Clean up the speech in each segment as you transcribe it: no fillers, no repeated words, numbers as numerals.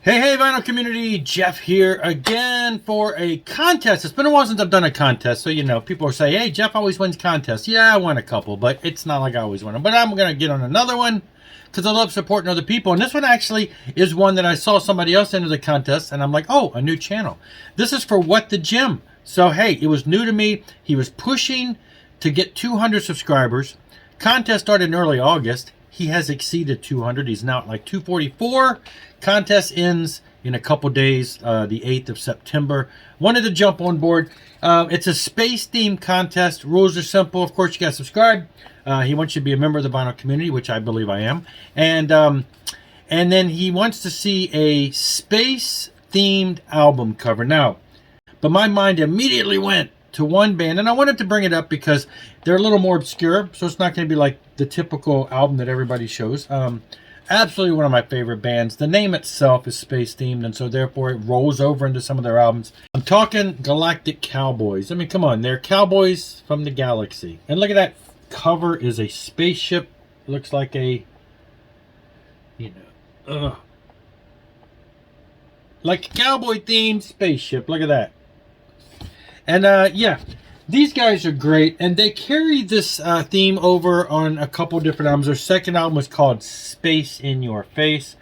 Hey, vinyl community, Jeff here again for a contest. It's been a while since I've done a contest, so people are saying, hey, Jeff always wins contests. Yeah, I won a couple, but it's not like I always win them. But I'm going to get on another one because I love supporting other people. And this one actually is one that I saw somebody else enter the contest, and I'm like, oh, a new channel. This is for What the Gym. So, hey, it was new to me. He was pushing to get 200 subscribers. Contest started in early August. He has exceeded 200. He's now at like 244. Contest ends in a couple days, the 8th of September. Wanted to jump on board. It's a space-themed contest. Rules are simple. Of course, you got to subscribe. He wants you to be a member of the vinyl community, which I believe I am. And then he wants to see a space-themed album cover. Now, but my mind immediately went to one band, and I wanted to bring it up because they're a little more obscure, so it's not going to be like the typical album that everybody shows. Absolutely one of my favorite bands. The name itself is space themed, and so therefore it rolls over into some of their albums. I'm talking Galactic Cowboys. I mean, come on, they're cowboys from the galaxy. And look at that cover, is a spaceship. Looks like a, like a cowboy themed spaceship. Look at that. And yeah, these guys are great, and they carry this theme over on a couple different albums. Their second album was called Space in Your Face.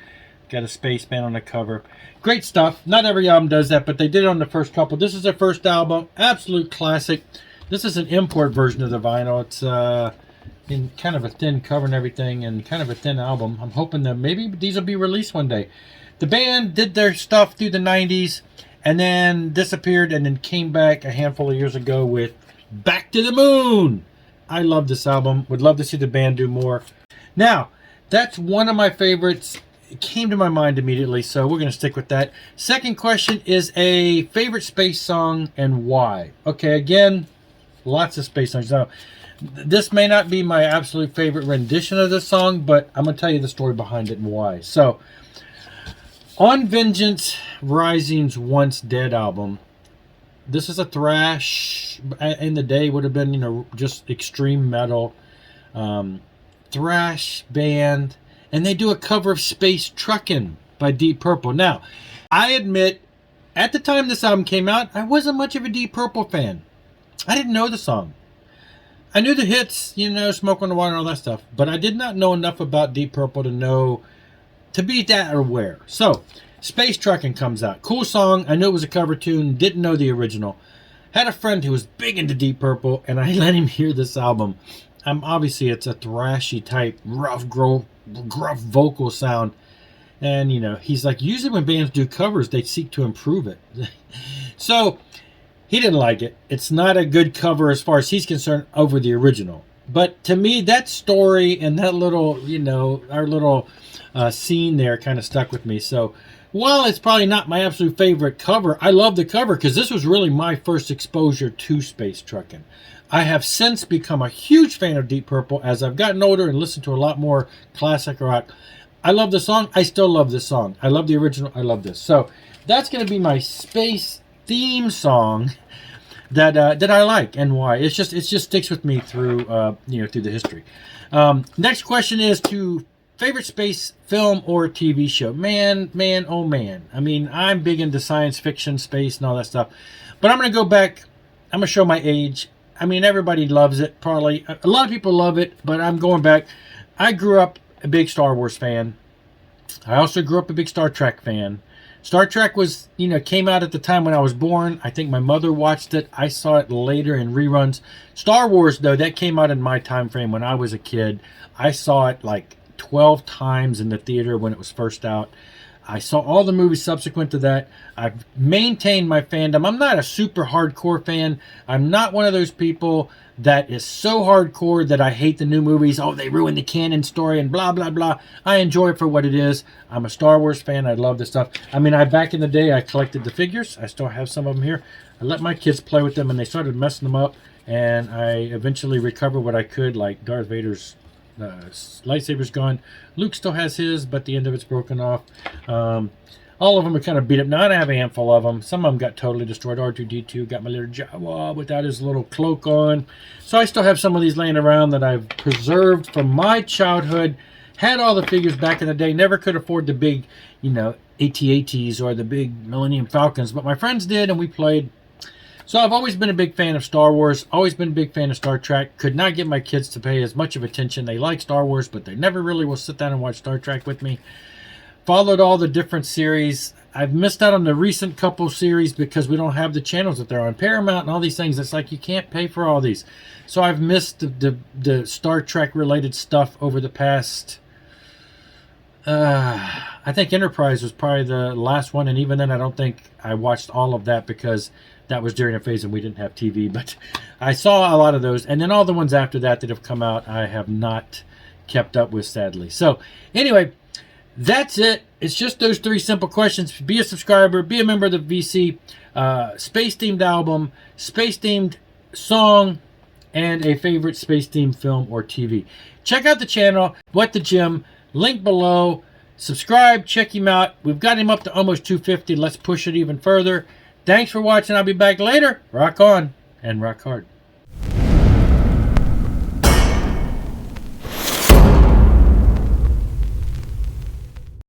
Got a spaceman on the cover. Great stuff. Not every album does that, but they did it on the first couple. This is their first album. Absolute classic. This is an import version of the vinyl. It's in kind of a thin cover and everything, and kind of a thin album. I'm hoping that maybe these will be released one day. The band did their stuff through the 90s. And then disappeared and then came back a handful of years ago with Back to the Moon. I love this album. Would love to see the band do more. Now, that's one of my favorites. It came to my mind immediately, so we're going to stick with that. Second question is a favorite space song and why. Okay, again, lots of space songs. Now, this may not be my absolute favorite rendition of this song, but I'm going to tell you the story behind it and why. So, on Vengeance Rising's Once Dead album, this is a thrash, in the day would have been, just extreme metal, thrash band, and they do a cover of Space Truckin' by Deep Purple. Now, I admit, at the time this album came out, I wasn't much of a Deep Purple fan. I didn't know the song. I knew the hits, Smoke on the Water and all that stuff, but I did not know enough about Deep Purple to be that aware. So, Space Truckin' comes out. Cool song. I knew it was a cover tune. Didn't know the original. Had a friend who was big into Deep Purple, and I let him hear this album. Obviously, it's a thrashy type, rough, gruff vocal sound. And, he's like, usually when bands do covers, they seek to improve it. So, he didn't like it. It's not a good cover as far as he's concerned over the original. But to me, that story and that little, our little scene there kind of stuck with me. So while it's probably not my absolute favorite cover, I love the cover because this was really my first exposure to Space Truckin'. I have since become a huge fan of Deep Purple as I've gotten older and listened to a lot more classic rock. I love the song. I still love this song. I love the original. I love this. So that's going to be my space theme song that I like and why. It just sticks with me through through the history. Next question is to favorite space film or TV show. Man, oh man. I mean, I'm big into science fiction, space, and all that stuff. But I'm going to go back. I'm going to show my age. I mean, everybody loves it, probably. A lot of people love it, but I'm going back. I grew up a big Star Wars fan. I also grew up a big Star Trek fan. Star Trek was, came out at the time when I was born. I think my mother watched it. I saw it later in reruns. Star Wars, though, that came out in my time frame when I was a kid. I saw it like 12 times in the theater when it was first out. I saw all the movies subsequent to that. I've maintained my fandom. I'm not a super hardcore fan. I'm not one of those people that is so hardcore that I hate the new movies. Oh, they ruined the canon story and blah, blah, blah. I enjoy it for what it is. I'm a Star Wars fan. I love this stuff. I mean, back in the day, I collected the figures. I still have some of them here. I let my kids play with them, and they started messing them up. And I eventually recovered what I could, like Darth Vader's lightsaber's gone. Luke still has his, but the end of it's broken off. All of them are kind of beat up. Now I have a handful of them. Some of them got totally destroyed. R2-D2 got my little Jawa without his little cloak on. So I still have some of these laying around that I've preserved from my childhood. Had all the figures back in the day. Never could afford the big, AT-ATs or the big Millennium Falcons, but my friends did, and we played. So I've always been a big fan of Star Wars, always been a big fan of Star Trek. Could not get my kids to pay as much of attention. They like Star Wars, but they never really will sit down and watch Star Trek with me. Followed all the different series. I've missed out on the recent couple series because we don't have the channels that they're on. Paramount and all these things, it's like you can't pay for all these. So I've missed the Star Trek related stuff over the past... I think Enterprise was probably the last one, and even then I don't think I watched all of that because that was during a phase when we didn't have TV. But I saw a lot of those, and then all the ones after that that have come out I have not kept up with, sadly. So anyway, that's it. It's just those 3 simple questions. Be a subscriber, be a member of the VC, space-themed album, space-themed song, and a favorite space-themed film or TV. Check out the channel, What the Gym, link below. Subscribe, check him out. We've got him up to almost 250. Let's push it even further. Thanks for watching. I'll be back later. Rock on and rock hard.